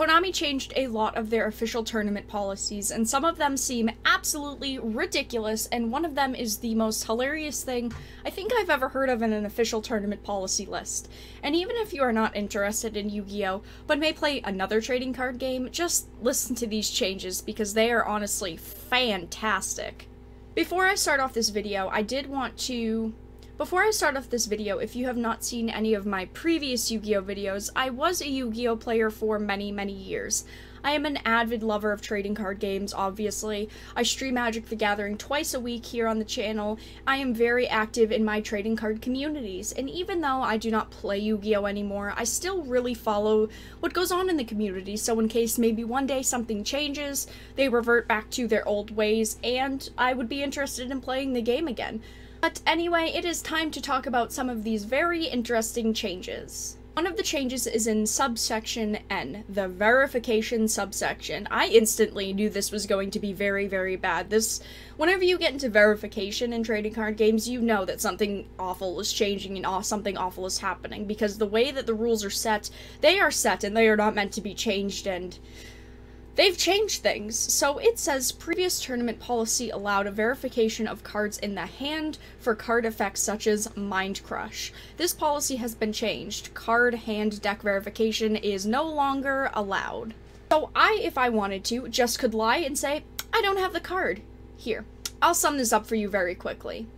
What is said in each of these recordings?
Konami changed a lot of their official tournament policies, and some of them seem absolutely ridiculous, and one of them is the most hilarious thing I think I've ever heard of in an official tournament policy list. And even if you are not interested in Yu-Gi-Oh, but may play another trading card game, just listen to these changes because they are honestly fantastic. Before I start off this video, if you have not seen any of my previous Yu-Gi-Oh videos, I was a Yu-Gi-Oh player for many, many years. I am an avid lover of trading card games, obviously. I stream Magic the Gathering twice a week here on the channel. I am very active in my trading card communities, and even though I do not play Yu-Gi-Oh anymore, I still really follow what goes on in the community, so in case maybe one day something changes, they revert back to their old ways, and I would be interested in playing the game again. But anyway, it is time to talk about some of these very interesting changes. One of the changes is in subsection N, the verification subsection. I instantly knew this was going to be very, very bad. Whenever you get into verification in trading card games, you know that something awful is changing and something awful is happening, because the way that the rules are set and they are not meant to be changed, and they've changed things. So it says, previous tournament policy allowed a verification of cards in the hand for card effects such as Mind Crush. This policy has been changed. Card hand deck verification is no longer allowed. So if I wanted to, just could lie and say, I don't have the card. Here, I'll sum this up for you very quickly.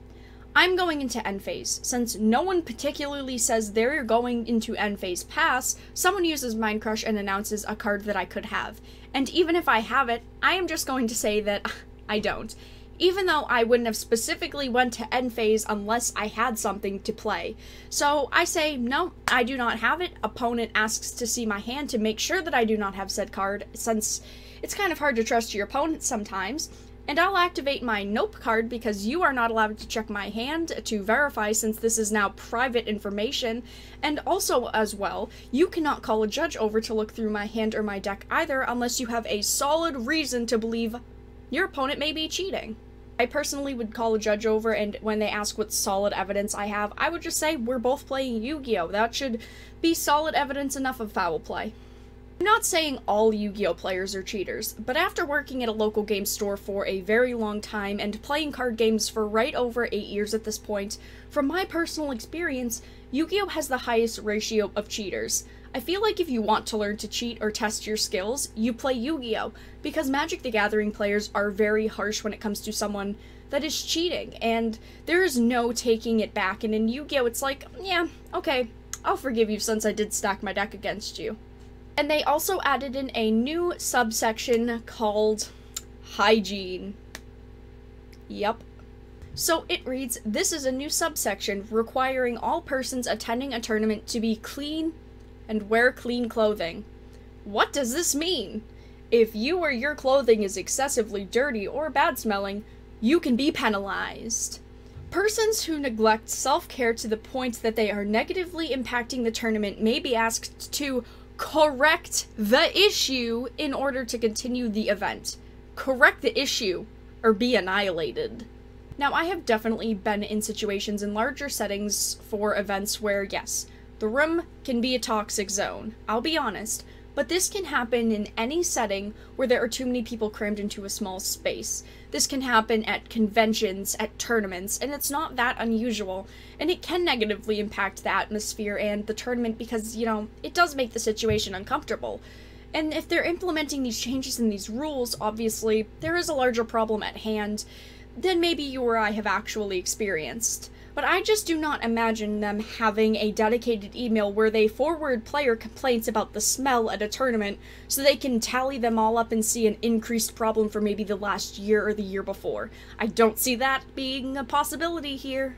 I'm going into end phase. Since no one particularly says they're going into end phase pass, someone uses Mind Crush and announces a card that I could have. And even if I have it, I am just going to say that I don't. Even though I wouldn't have specifically went to end phase unless I had something to play. So I say, no, I do not have it. Opponent asks to see my hand to make sure that I do not have said card, since it's kind of hard to trust your opponent sometimes. And I'll activate my Nope card because you are not allowed to check my hand to verify, since this is now private information. And also, as well, you cannot call a judge over to look through my hand or my deck either unless you have a solid reason to believe your opponent may be cheating. I personally would call a judge over, and when they ask what solid evidence I have, I would just say we're both playing Yu-Gi-Oh! That should be solid evidence enough of foul play. I'm not saying all Yu-Gi-Oh players are cheaters, but after working at a local game store for a very long time and playing card games for right over 8 years at this point, from my personal experience, Yu-Gi-Oh has the highest ratio of cheaters. I feel like if you want to learn to cheat or test your skills, you play Yu-Gi-Oh, because Magic the Gathering players are very harsh when it comes to someone that is cheating, and there is no taking it back, and in Yu-Gi-Oh it's like, yeah, okay, I'll forgive you since I did stack my deck against you. And they also added in a new subsection called Hygiene. Yep. So it reads, this is a new subsection requiring all persons attending a tournament to be clean and wear clean clothing. What does this mean? If you or your clothing is excessively dirty or bad smelling, you can be penalized. Persons who neglect self-care to the point that they are negatively impacting the tournament may be asked to correct the issue in order to continue the event. Correct the issue, or be annihilated. Now, I have definitely been in situations in larger settings for events where, yes, the room can be a toxic zone. I'll be honest, but this can happen in any setting where there are too many people crammed into a small space. This can happen at conventions, at tournaments, and it's not that unusual, and it can negatively impact the atmosphere and the tournament because, you know, it does make the situation uncomfortable. And if they're implementing these changes in these rules, obviously, there is a larger problem at hand than maybe you or I have actually experienced. But I just do not imagine them having a dedicated email where they forward player complaints about the smell at a tournament so they can tally them all up and see an increased problem for maybe the last year or the year before. I don't see that being a possibility here.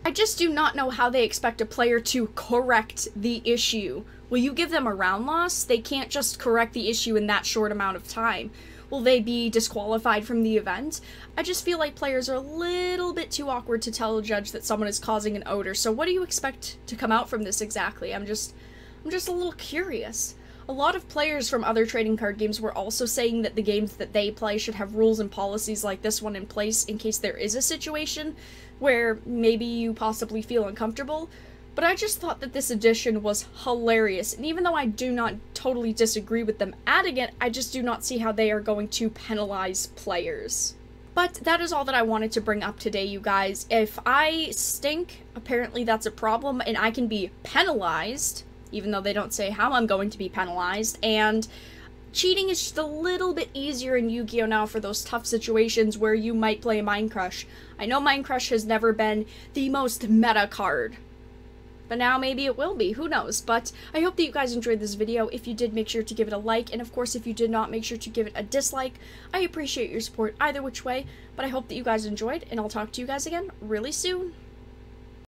I just do not know how they expect a player to correct the issue. Will you give them a round loss? They can't just correct the issue in that short amount of time. Will they be disqualified from the event? I just feel like players are a little bit too awkward to tell a judge that someone is causing an odor, so what do you expect to come out from this exactly? I'm just a little curious. A lot of players from other trading card games were also saying that the games that they play should have rules and policies like this one in place in case there is a situation where maybe you possibly feel uncomfortable. But I just thought that this addition was hilarious, and even though I do not totally disagree with them adding it, I just do not see how they are going to penalize players. But that is all that I wanted to bring up today, you guys. If I stink, apparently that's a problem, and I can be penalized, even though they don't say how I'm going to be penalized, and cheating is just a little bit easier in Yu-Gi-Oh! Now for those tough situations where you might play Mind Crush. I know Mind Crush has never been the most meta card, but now maybe it will be, who knows. But I hope that you guys enjoyed this video. If you did, make sure to give it a like, and of course if you did not, make sure to give it a dislike. I appreciate your support either which way, but I hope that you guys enjoyed, and I'll talk to you guys again really soon.